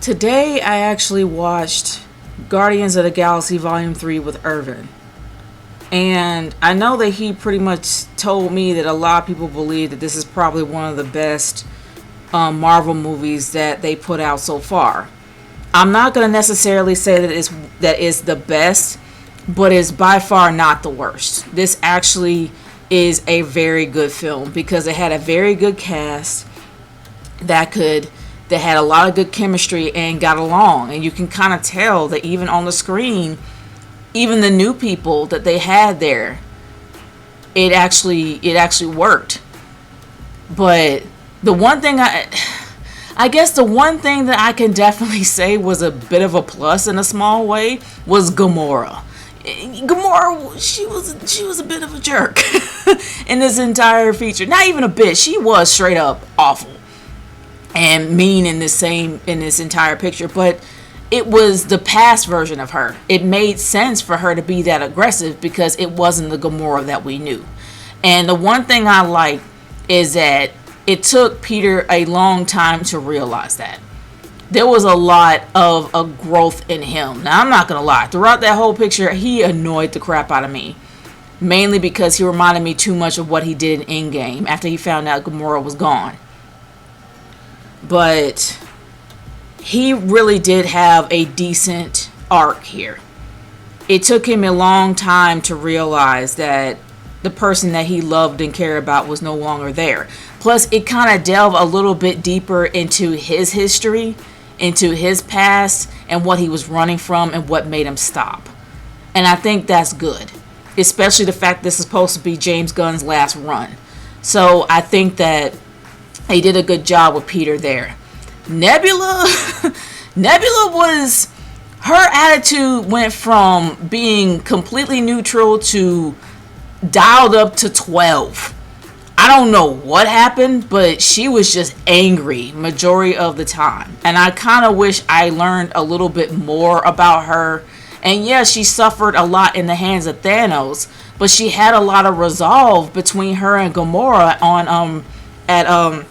Today I actually watched Guardians of the Galaxy Volume 3 with Irvin. And I know that he pretty much told me that a lot of people believe that this is probably one of the best Marvel movies that they put out so far. I'm not going to necessarily say that it's the best, but it's by far not the worst. This actually is a very good film because it had a very good cast that had a lot of good chemistry and got along. And you can kind of tell that even on the screen, even the new people that they had there, it actually worked. But the one thing I guess the one thing that I can definitely say was a bit of a plus in a small way was Gamora. Gamora, she was a bit of a jerk in this entire feature. Not even a bit. She was straight up awful and mean in this entire picture, but it was the past version of her. It made sense for her to be that aggressive because it wasn't the Gamora that we knew. And the one thing I like is that it took Peter a long time to realize that. There was a lot of a growth in him. Now, I'm not going to lie. Throughout that whole picture, he annoyed the crap out of me. Mainly because he reminded me too much of what he did in Endgame after he found out Gamora was gone. But he really did have a decent arc here. It took him a long time to realize that the person that he loved and cared about was no longer there. Plus, it kind of delved a little bit deeper into his history, into his past, and what he was running from and what made him stop. And I think that's good. Especially the fact this is supposed to be James Gunn's last run. So I think that they did a good job with Peter there. Nebula was, her attitude went from being completely neutral to dialed up to 12. I don't know what happened, but she was just angry majority of the time. And I kind of wish I learned a little bit more about her. And yeah, she suffered a lot in the hands of Thanos, but she had a lot of resolve between her and Gamora at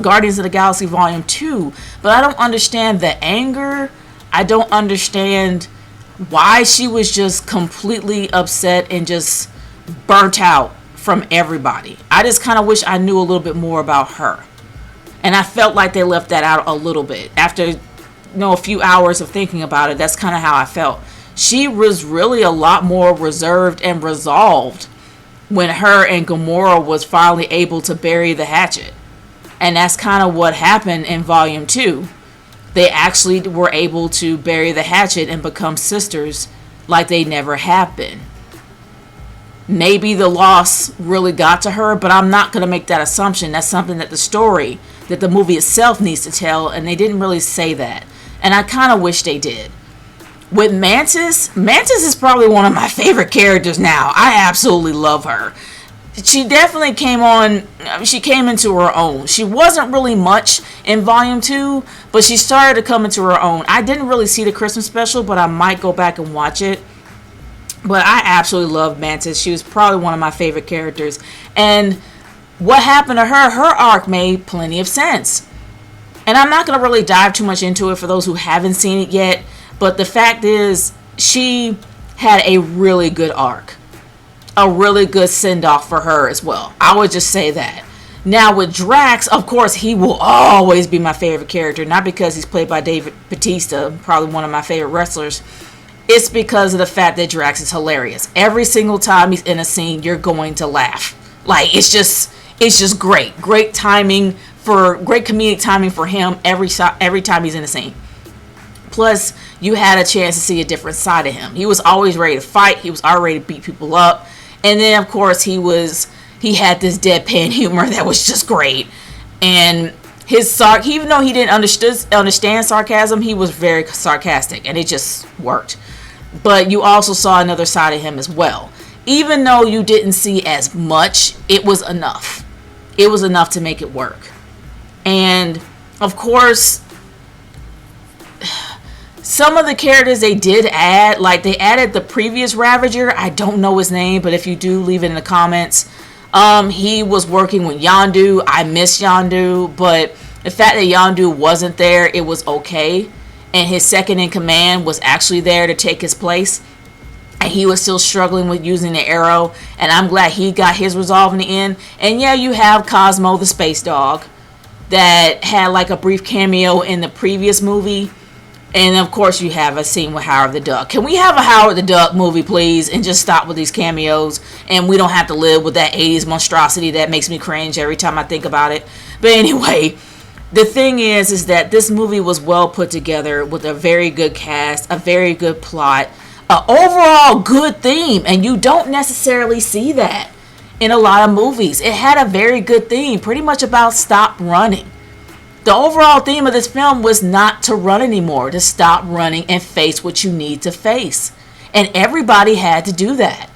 Guardians of the Galaxy Volume 2. But I don't understand the anger. I don't understand why she was just completely upset and just burnt out from everybody. I just kind of wish I knew a little bit more about her. And I felt like they left that out a little bit. After a few hours of thinking about it, that's kind of how I felt. She was really a lot more reserved and resolved when her and Gamora was finally able to bury the hatchet. And that's kind of what happened in Volume 2. They actually were able to bury the hatchet and become sisters like they never have been. Maybe the loss really got to her, but I'm not going to make that assumption. That's something that the movie itself needs to tell, and they didn't really say that. And I kind of wish they did. With Mantis is probably one of my favorite characters now. I absolutely love her. She definitely came into her own. She wasn't really much in Volume 2, but she started to come into her own. I didn't really see the Christmas special, but I might go back and watch it. But I absolutely love Mantis. She was probably one of my favorite characters. And what happened to her arc made plenty of sense. And I'm not going to really dive too much into it for those who haven't seen it yet. But the fact is, she had a really good arc. A really good send-off for her as well. I would just say that. Now with Drax, of course, he will always be my favorite character. Not because he's played by David Bautista, probably one of my favorite wrestlers. It's because of the fact that Drax is hilarious. Every single time he's in a scene, you're going to laugh. Like, it's just great. Great comedic timing for him every time he's in a scene. Plus, you had a chance to see a different side of him. He was always ready to fight. He was already ready to beat people up. And then, of course, he had this deadpan humor that was just great. And even though he didn't understand sarcasm, he was very sarcastic, and it just worked. But you also saw another side of him as well. Even though you didn't see as much, it was enough. It was enough to make it work. And, of course, some of the characters they did add, like they added the previous Ravager. I don't know his name, but if you do, leave it in the comments. He was working with Yondu. I miss Yondu, but The fact that Yondu wasn't there, it was okay. And his second in command was actually there to take his place. And he was still struggling with using the arrow. And I'm glad he got his resolve in the end. And yeah, you have Cosmo the space dog that had like a brief cameo in the previous movie. And of course you have a scene with Howard the Duck. Can we have a Howard the Duck movie, please? And just stop with these cameos. And we don't have to live with that 80s monstrosity that makes me cringe every time I think about it. But anyway, the thing is that this movie was well put together with a very good cast, a very good plot, an overall good theme. And you don't necessarily see that in a lot of movies. It had a very good theme, pretty much about stop running. The overall theme of this film was not to run anymore, to stop running and face what you need to face. And everybody had to do that.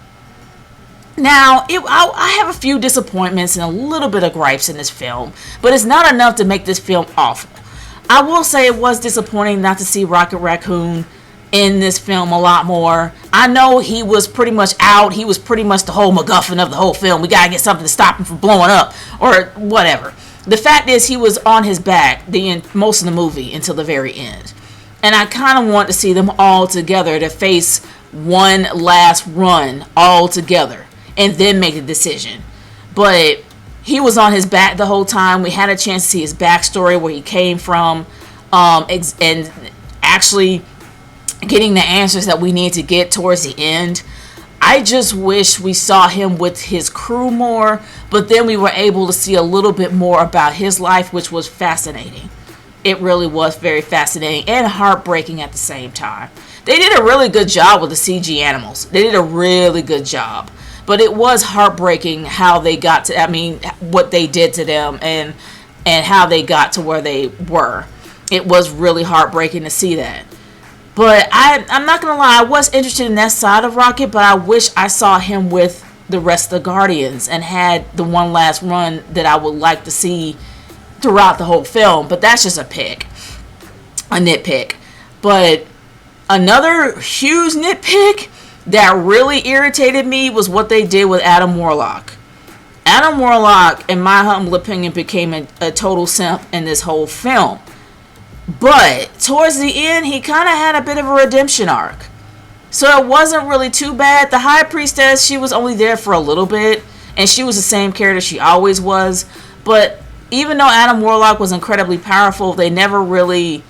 Now, I have a few disappointments and a little bit of gripes in this film, but it's not enough to make this film awful. I will say it was disappointing not to see Rocket Raccoon in this film a lot more. I know he was pretty much out. He was pretty much the whole MacGuffin of the whole film. We gotta get something to stop him from blowing up or whatever. The fact is he was on his back most of the movie until the very end. And I kind of want to see them all together to face one last run all together and then make a decision. But he was on his back the whole time. We had a chance to see his backstory, where he came from, and actually getting the answers that we need to get towards the end. I just wish we saw him with his crew more, but then we were able to see a little bit more about his life, which was fascinating. It really was very fascinating and heartbreaking at the same time. They did a really good job with the CG animals. They did a really good job. But it was heartbreaking how they got to, what they did to them and how they got to where they were. It was really heartbreaking to see that. But I'm not going to lie, I was interested in that side of Rocket, but I wish I saw him with the rest of the Guardians and had the one last run that I would like to see throughout the whole film. But that's just a nitpick. But another huge nitpick that really irritated me was what they did with Adam Warlock. Adam Warlock, in my humble opinion, became a total simp in this whole film. But towards the end, he kind of had a bit of a redemption arc. So it wasn't really too bad. The High Priestess, she was only there for a little bit. And she was the same character she always was. But even though Adam Warlock was incredibly powerful, they never really...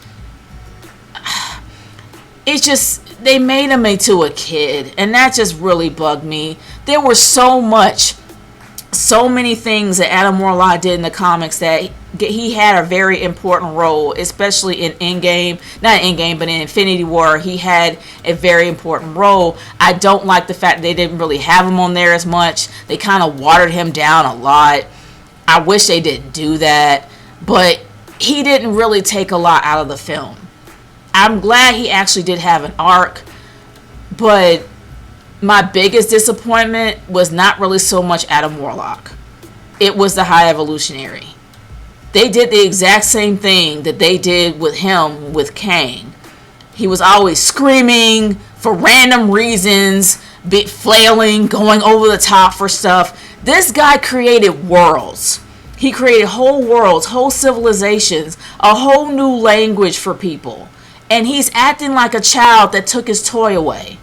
It's just... They made him into a kid. And that just really bugged me. There were so many things that Adam Warlock did in the comics that he had a very important role, especially in Endgame. Not Endgame, but in Infinity War, he had a very important role. I don't like the fact that they didn't really have him on there as much. They kind of watered him down a lot. I wish they didn't do that, but he didn't really take a lot out of the film. I'm glad he actually did have an arc, but my biggest disappointment was not really so much Adam Warlock. It was the High Evolutionary. They did the exact same thing that they did with him with Kang. He was always screaming for random reasons, flailing, going over the top for stuff. This guy created worlds. He created whole worlds, whole civilizations, a whole new language for people. And he's acting like a child that took his toy away.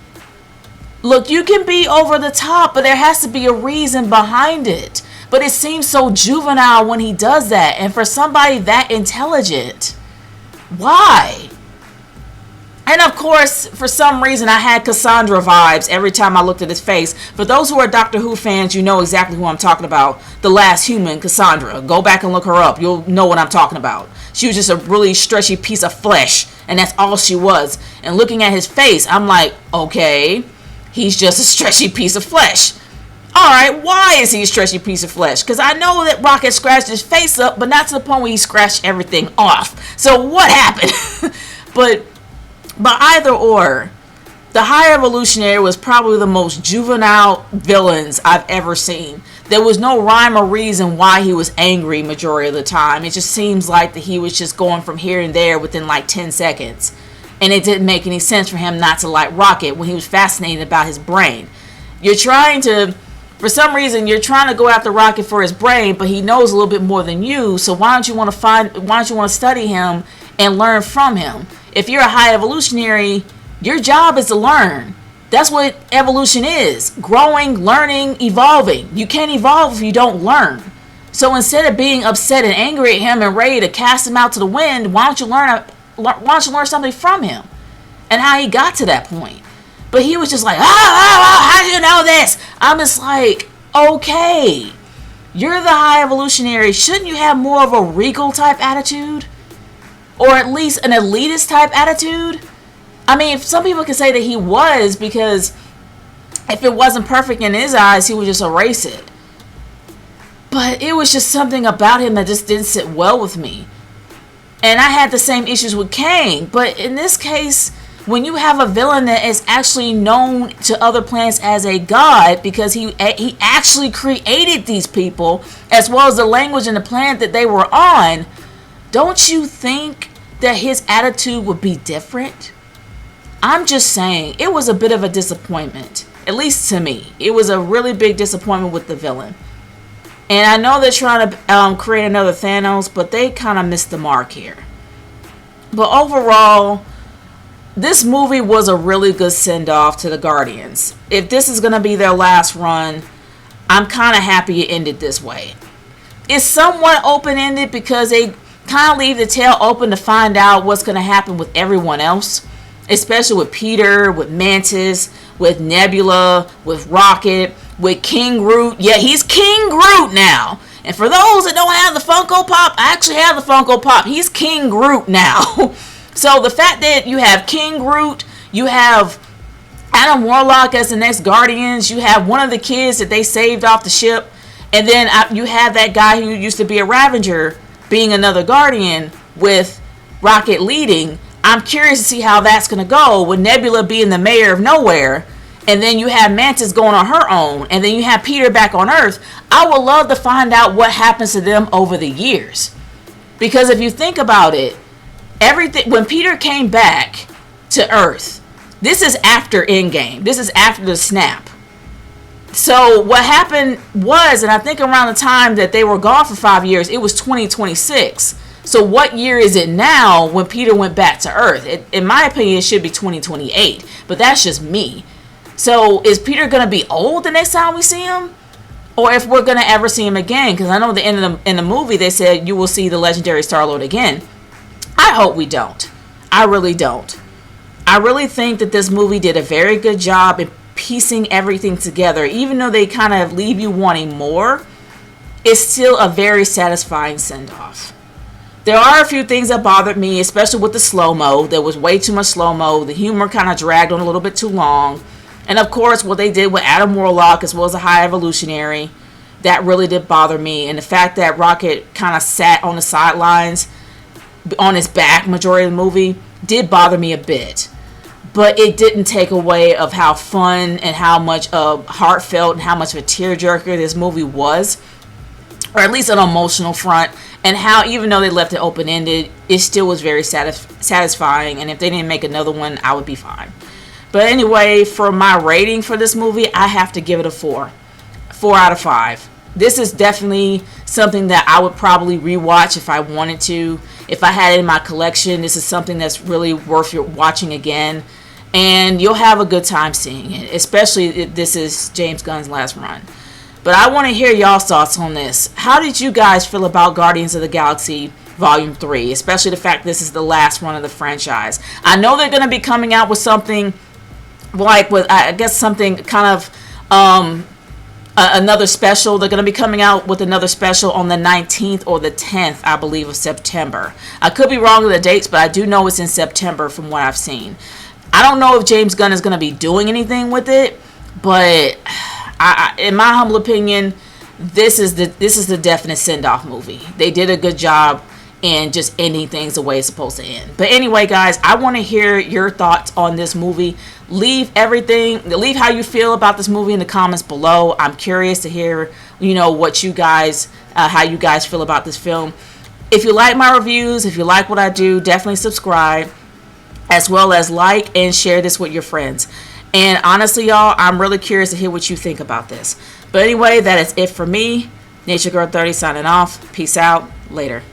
Look, you can be over the top, but there has to be a reason behind it. But it seems so juvenile when he does that. And for somebody that intelligent, why? And of course, for some reason, I had Cassandra vibes every time I looked at his face. For those who are Doctor Who fans, you know exactly who I'm talking about. The last human, Cassandra. Go back and look her up. You'll know what I'm talking about. She was just a really stretchy piece of flesh. And that's all she was. And looking at his face, I'm like, okay, he's just a stretchy piece of flesh. Alright, why is he a stretchy piece of flesh? Because I know that Rocket scratched his face up, but not to the point where he scratched everything off. So what happened? But either or, the High Evolutionary was probably the most juvenile villains I've ever seen. There was no rhyme or reason why he was angry majority of the time. It just seems like that he was just going from here and there within like 10 seconds. And it didn't make any sense for him not to like Rocket when he was fascinated about his brain. You're trying to For some reason, you're trying to go after Rocket for his brain, but he knows a little bit more than you. So why don't you want to study him and learn from him? If you're a high evolutionary, your job is to learn. That's what evolution is. Growing, learning, evolving. You can't evolve if you don't learn. So instead of being upset and angry at him and ready to cast him out to the wind, why don't you learn something from him and how he got to that point? But he was just like, how do you know this? I'm just like, okay, you're the high evolutionary. Shouldn't you have more of a regal type attitude? Or at least an elitist type attitude? I mean, some people can say that he was, because if it wasn't perfect in his eyes, he would just erase it. But it was just something about him that just didn't sit well with me. And I had the same issues with Kang. But in this case, when you have a villain that is actually known to other planets as a god, because he actually created these people, as well as the language and the planet that they were on, don't you think that his attitude would be different? I'm just saying, it was a bit of a disappointment, at least to me. It was a really big disappointment with the villain. And I know they're trying to create another Thanos, but they kind of missed the mark here. But overall, this movie was a really good send-off to the Guardians. If this is going to be their last run, I'm kind of happy it ended this way. It's somewhat open-ended because they kind of leave the tail open to find out what's going to happen with everyone else. Especially with Peter, with Mantis, with Nebula, with Rocket, with King Groot. Yeah, he's King Groot now. And for those that don't have the Funko Pop, I actually have the Funko Pop. He's King Groot now. So the fact that you have King Groot, you have Adam Warlock as the next Guardians, you have one of the kids that they saved off the ship, and then you have that guy who used to be a Ravager being another Guardian with Rocket leading. I'm curious to see how that's going to go with Nebula being the mayor of nowhere. And then you have Mantis going on her own. And then you have Peter back on Earth. I would love to find out what happens to them over the years. Because if you think about it, everything when Peter came back to Earth, this is after Endgame. This is after the snap. So what happened was, and I think around the time that they were gone for 5 years, it was 2026. So what year is it now when Peter went back to Earth? In my opinion, it should be 2028. But that's just me. So is Peter going to be old the next time we see him? Or if we're going to ever see him again? Because I know at the end of in the movie they said you will see the legendary Star-Lord again. I hope we don't. I really don't. I really think that this movie did a very good job in piecing everything together. Even though they kind of leave you wanting more, it's still a very satisfying send-off. There are a few things that bothered me, especially with the slow-mo. There was way too much slow-mo. The humor kind of dragged on a little bit too long. And of course, what they did with Adam Warlock as well as a high evolutionary, that really did bother me. And the fact that Rocket kind of sat on the sidelines on his back majority of the movie did bother me a bit. But it didn't take away of how fun and how much heartfelt and how much of a tearjerker this movie was. Or at least an emotional front. And how even though they left it open-ended, it still was very satisfying. And if they didn't make another one, I would be fine. But anyway, for my rating for this movie, I have to give it a 4. 4 out of 5. This is definitely something that I would probably rewatch if I wanted to. If I had it in my collection, this is something that's really worth watching again. And you'll have a good time seeing it. Especially if this is James Gunn's last run. But I want to hear y'all's thoughts on this. How did you guys feel about Guardians of the Galaxy Volume 3? Especially the fact this is the last run of the franchise. I know they're going to be coming out with something like, with I guess something kind of another special. They're going to be coming out with another special on the 19th or the 10th, I believe, of September. I could be wrong with the dates, but I do know it's in September from what I've seen. I don't know if James Gunn is going to be doing anything with it, but in my humble opinion, this is the definite send-off movie. They did a good job in just ending things the way it's supposed to end. But anyway, guys, I want to hear your thoughts on this movie. Leave how you feel about this movie in the comments below. I'm curious to hear, what you guys, how you guys feel about this film. If you like my reviews, if you like what I do, definitely subscribe, as well as like and share this with your friends. And honestly, y'all, I'm really curious to hear what you think about this. But anyway, that is it for me. Nature Girl 30 signing off. Peace out. Later.